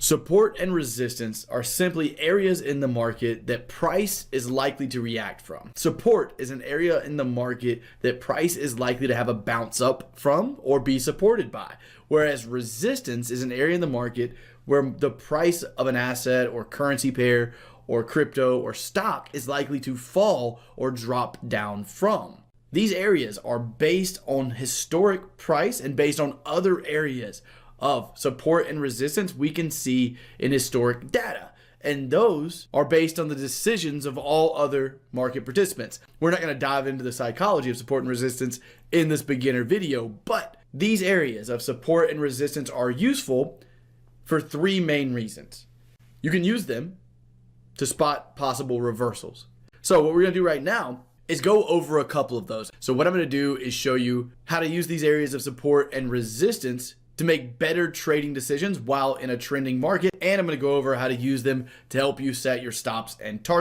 Support and resistance are simply areas in the market that price is likely to react from. Support is an area in the market that price is likely to have a bounce up from or be supported by, whereas resistance is an area in the market where the price of an asset or currency pair or crypto or stock is likely to fall or drop down from. These areas are based on historic price and based on other areas of support and resistance we can see in historic data. And those are based on the decisions of all other market participants. We're not going to dive into the psychology of support and resistance in this beginner video, but these areas of support and resistance are useful for three main reasons. You can use them to spot possible reversals. So what we're going to do right now is go over a couple of those. So what I'm going to do is show you how to use these areas of support and resistance to make better trading decisions while in a trending market. And I'm going to go over how to use them to help you set your stops and targets.